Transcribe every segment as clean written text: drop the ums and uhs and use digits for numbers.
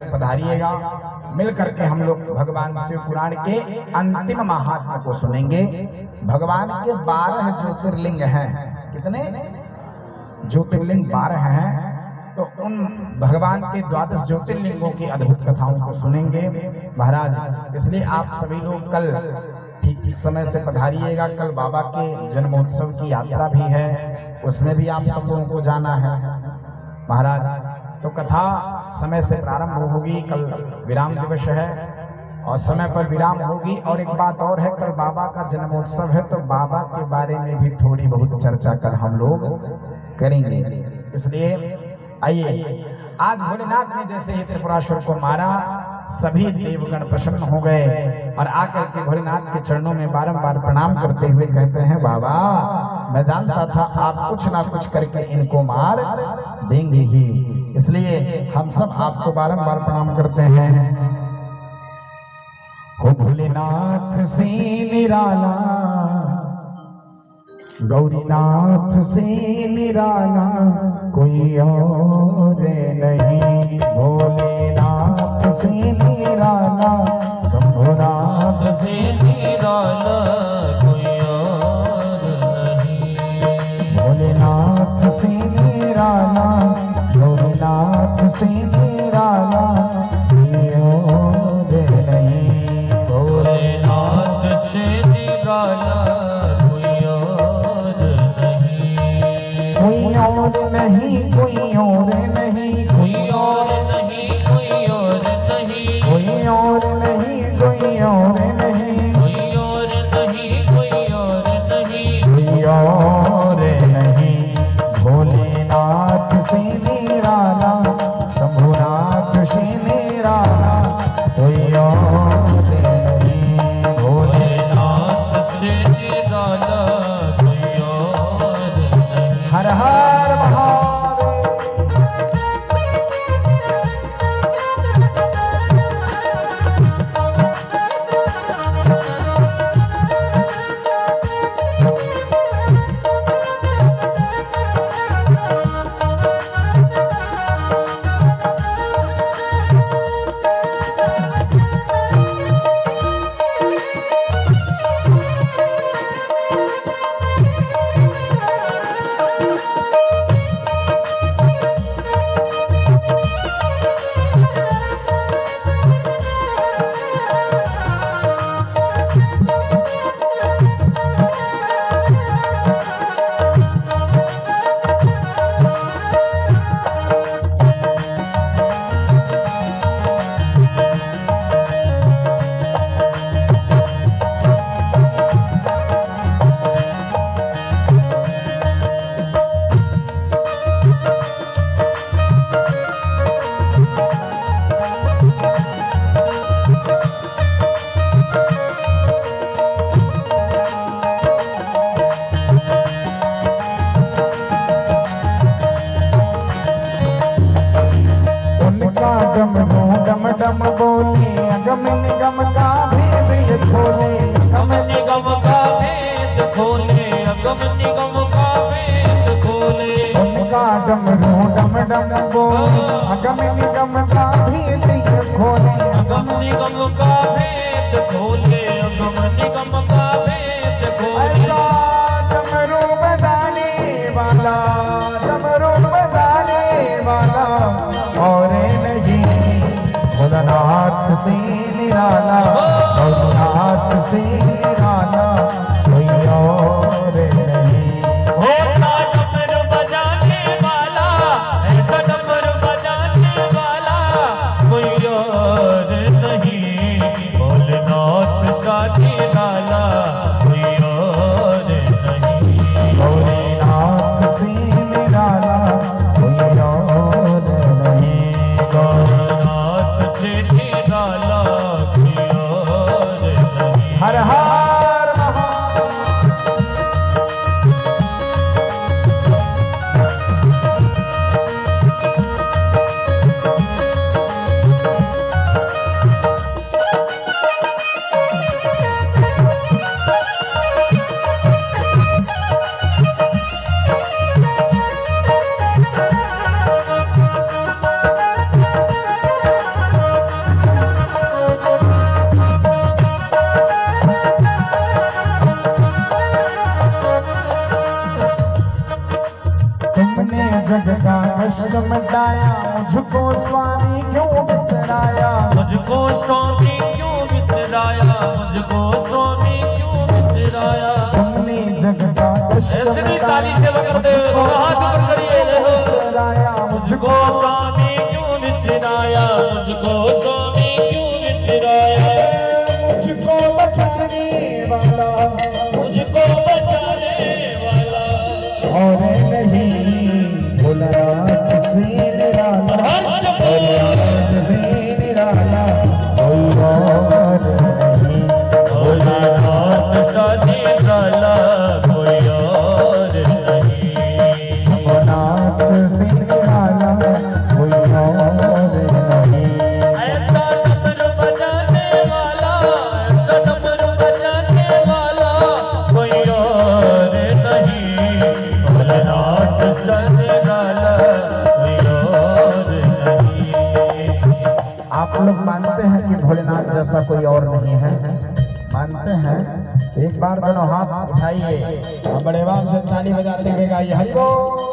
पधारिएगा। मिल करके हम लोग भगवान शिव पुराण के अंतिम महात्म्य को सुनेंगे। भगवान के 12 ज्योतिर्लिंग हैं। कितने ज्योतिर्लिंग? 12 हैं। तो उन भगवान के 12 ज्योतिर्लिंगों की अद्भुत कथाओं को सुनेंगे महाराज। इसलिए आप सभी लोग कल ठीक समय से पधारिएगा। कल बाबा के जन्मोत्सव की यात्रा भी है, उसमें भी आप सब लोगों को जाना है महाराज। तो कथा समय से प्रारंभ होगी। कल विराम दिवस है और समय पर विराम होगी। और एक बात और है, कल बाबा का जन्मोत्सव है, तो बाबा के बारे में भी थोड़ी बहुत चर्चा कल हम लोग करेंगे। इसलिए आइए, आज भोलेनाथ ने जैसे ही त्रिपुरासुर को मारा, सभी देवगण प्रसन्न हो गए और आकर के भोलेनाथ के चरणों में बारंबार प्रणाम करते हुए कहते हैं, बाबा मैं जानता था आप कुछ ना कुछ करके इनको मार देंगे ही, इसलिए हम सब आपको बारंबार प्रणाम करते हैं। हो भोलेनाथ से निराला, गौरीनाथ से निराला कोई और नहीं। भोलेनाथ से निराला, शंभुनाथ से निराला कोई और नहीं। भोलेनाथ से निराला, गौरीनाथ से निराला कोई और नहीं। भोलेनाथ से निराला नहीं, कोई और नहीं, कोई और नहीं, कोई और नहीं, कोई और नहीं, कोई और नहीं, कोई और नहीं, कोई और नहीं, कोई और नहीं। भोलेनाथ से निराला, शंभुनाथ से निराला कोई और नहीं। भोलेनाथ से निराला कोई और नहीं। हर हर डम बोले, अगम निगम का भेद खोले, अगम निगम का भेद खोले, अगम निगम का भेद खोले। उनका डमरू डम डम बोले, अगम निगम का भेद खोले, अगम निगम का भेद खोले, अगम निगम का भेद खोले। डमरू बजाने वाला, डमरू बजाने वाला और नहीं। भोलेनाथ से निराला, भोलेनाथ से निराला कोई और नहीं। ऐसा डमरू बजाने वाला, ऐसा डमरू बजाने वाला कोई और नहीं। भोलेनाथ सा निराला कोई और नहीं। भोलेनाथ से निराला कोई और नहीं। हर हर मुझको स्वामी क्यों बिसराया, मुझको स्वामी क्यों बिसराया, मुझको स्वामी क्यों बिसराया। तुमने जग का ऐसे भी ताली से करते हुए हाथ ऊपर करिए, बिसराया, मुझको स्वामी क्यों बिसराया, मुझको स्वामी क्यों बिसराया। मुझको बचाने वाला, मुझको बचाने वाला और नहीं भोलानाथ से निराला, भोलानाथ से निराला कोई और नहीं, भोलानाथ सा निराला कोई और नहीं, भोलानाथ से निराला कोई और नहीं। ऐसा डमरू बजाने वाला, ऐसा डमरू बजाने वाला कोई और नहीं, भोलानाथ सा निराला कोई और नहीं। आप लोग मानते हैं कि भोलेनाथ जैसा कोई और नहीं है? मानते हैं? एक बार दोनों हाथ उठाइए और बड़े बाप से ताली बजाते हुए गाइए हरि बोल।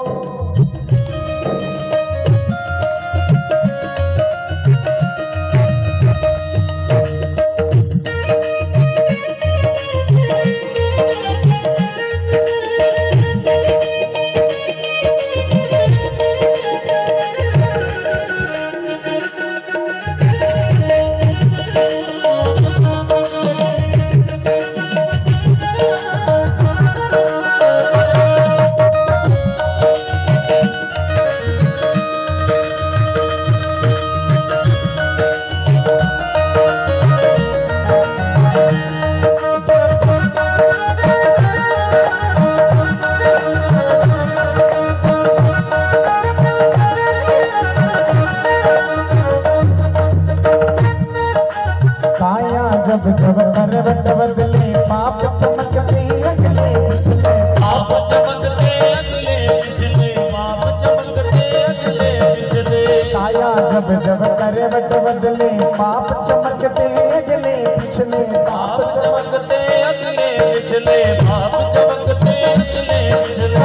जब जब करवट बदले पाप चमकते अगले पिछले, पाप चमकते अगले पिछले, पाप चमकते अगले पिछले। काया जब जब करवट बदले पाप चमकते अगले पिछले, पाप चमकते अगले पिछले, पाप चमकते अगले पिछले।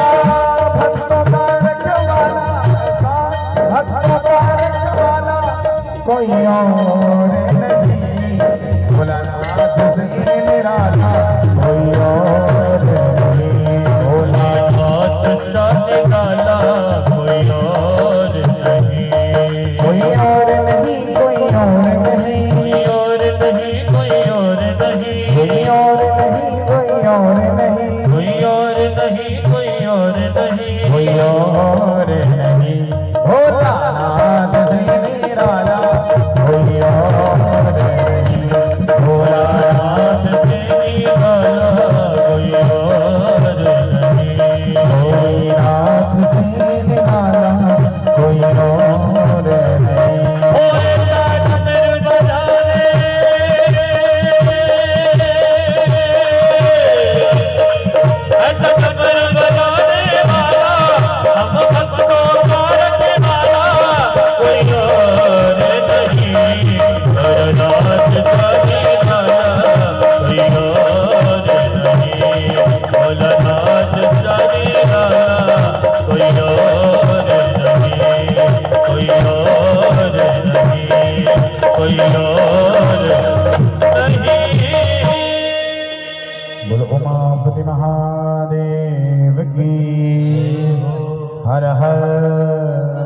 भक्तों का रखवाला, भक्तों का रखवाला कोई और नहीं, भोलानाथ से निराला कोई और नहीं, भोलानाथ सा निराला कोई और नहीं, कोई और नहीं, कोई और नहीं, कोई और नहीं, कोई और नहीं, कोई और नहीं, कोई और नहीं, कोई और नहीं, कोई और नहीं, कोई और नहीं, भोलानाथ से निराला कोई और नहीं, भोलानाथ से निराला कोई और नहीं, भोलेनाथ से निराला कोई और नहीं। ओए जान मेरे बजाने, ऐसा कमर बजाने वाला, हम भक्तों का रखने वाला कोई और नहीं, भोलानाथ सा निराला कोई और नहीं, भोलानाथ सा निराला कोई और नहीं, कोई और नहीं, कोई और नहीं। बोलो उमापति महादेव की, हर हर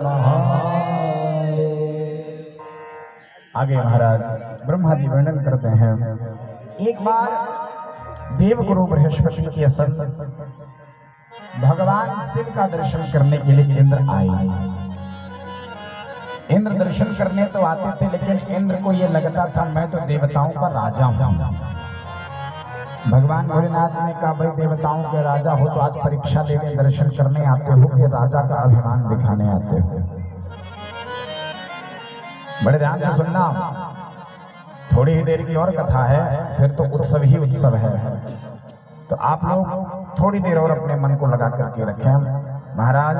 महादेव। आगे महाराज ब्रह्मा जी वर्णन करते हैं, एक बार देवगुरु बृहस्पति के संग भगवान शिव का दर्शन करने के लिए इंद्र आए। इंद्र दर्शन करने तो आते थे, लेकिन इंद्र को यह लगता था मैं तो देवताओं का राजा हूं। भगवान भोलेनाथ ने कहा भाई देवताओं के राजा हो तो आज परीक्षा देने दर्शन करने आते हो कि राजा का अभिमान दिखाने आते हो? बड़े ध्यान से सुनना, थोड़ी ही देर की और कथा है, फिर तो उत्सव ही उत्सव है। तो आप लोग थोड़ी देर और अपने मन को लगा करके रखें। महाराज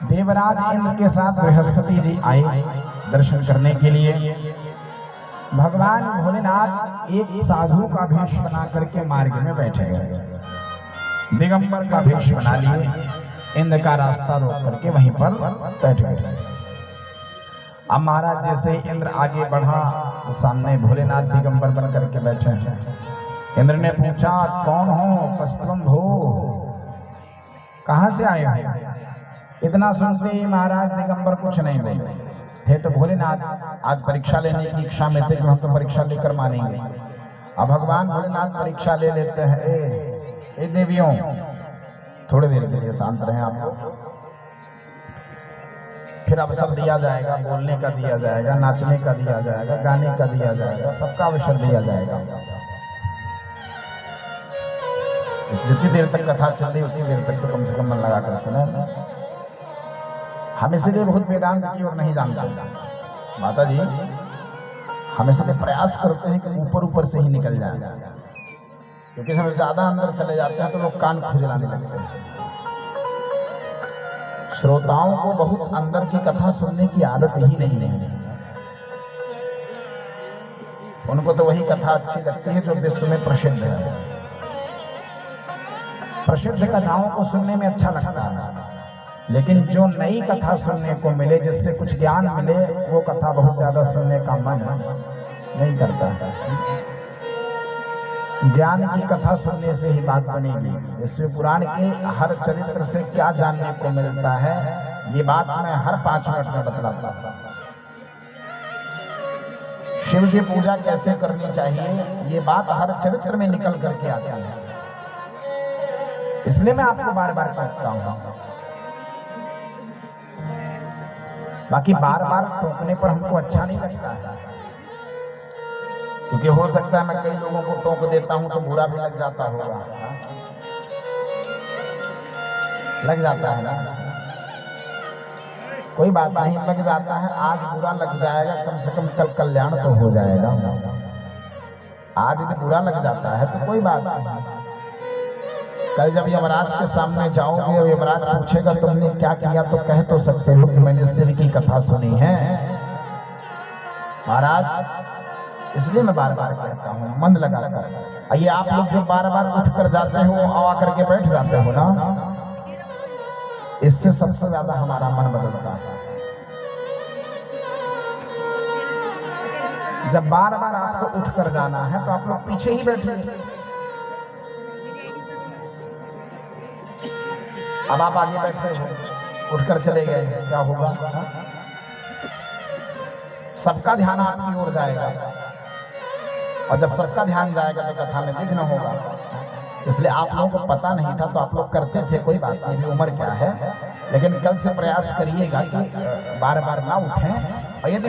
देवराज इंद्र के साथ बृहस्पति जी आए दर्शन करने के लिए। भगवान भोलेनाथ एक साधु का भेष बना करके मार्ग में बैठे गए, दिगंबर का भेष बना लिए, इंद्र का रास्ता रोक करके वहीं पर बैठ गए। अब महाराज जैसे इंद्र आगे बढ़ा तो सामने भोलेनाथ दिगंबर बन करके बैठे हैं। इंद्र ने पूछा कौन हो कस्तम भो, कहां से आए हो? इतना सुनते ही महाराज दिगंबर कुछ नहीं बोले थे। तो भोलेनाथ आज परीक्षा लेने की इच्छा में थे कि हम तो परीक्षा लेकर मानेंगे। अब भगवान भोलेनाथ परीक्षा ले लेते हैं। ए देवियों, थोड़ी देर के लिए शांत रहें आप, फिर अवसर दिया जाएगा, बोलने का दिया जाएगा, नाचने का दिया जाएगा, गाने का दिया जाएगा, सबका अवसर दिया जाएगा। जितनी देर तक कथा चल रही उतनी देर तक तो कम से कम मन लगा कर सुने। हम इसलिए बहुत वेदांत की ओर नहीं जानते माता जी, हम इसलिए प्रयास करते हैं कि ऊपर ऊपर से ही निकल जाए, क्योंकि हम ज्यादा अंदर चले जाते हैं तो लोग कान खुजलाने लगते हैं। श्रोताओं को बहुत अंदर की कथा सुनने की आदत ही नहीं है। उनको तो वही कथा अच्छी लगती है जो विश्व में प्रसिद्ध है। प्रसिद्ध कथाओं को सुनने में अच्छा लगता है, लेकिन जो नई कथा सुनने को मिले, जिससे कुछ ज्ञान मिले, वो कथा बहुत ज्यादा सुनने का मन नहीं करता है। ज्ञान की कथा सुनने से ही बात बनेगी। इससे पुराण के हर चरित्र से क्या जानने को मिलता है, ये बात मैं हर 5 मिनट में बतलाता हूं। शिव की पूजा कैसे करनी चाहिए, ये बात हर चरित्र में निकल करके आती है। इसलिए मैं आपको बार बार कहता हूं। बाकी बार बार टोकने पर हमको अच्छा नहीं लगता है, क्योंकि हो सकता है मैं कई लोगों को टोक देता हूं तो बुरा भी लग जाता होगा। लग जाता है ना, कोई बात नहीं, लग जाता है। आज बुरा लग जाएगा, कम से कम कल कल्याण तो हो जाएगा। आज यदि बुरा लग जाता है तो कोई बात नहीं, कल जब यमराज के सामने जाओगे और यमराज पूछेगा तुमने क्या किया, तो कह तो सकते हो कि मैंने शिव की कथा सुनी है महाराज। इसलिए मैं बार बार कहता हूँ, मन लगा कर। ये आप लोग जो बार बार उठ कर जाते हो, आवा करके बैठ जाते हो ना, इससे सबसे ज्यादा हमारा मन बदलता है। जब बार बार आपको उठ कर जाना है तो आप लोग पीछे ही बैठिए। अब आप आगे बैठे हो, उठकर चले गए, क्या होगा? सबका ध्यान आपकी ओर जाएगा, और जब सबका ध्यान जाएगा तो कथा में विघ्न होगा। इसलिए आप लोगों को पता नहीं था तो आप लोग करते थे, कोई बात नहीं, उम्र क्या है। लेकिन कल से प्रयास करिएगा कि बार बार ना उठें, और यदि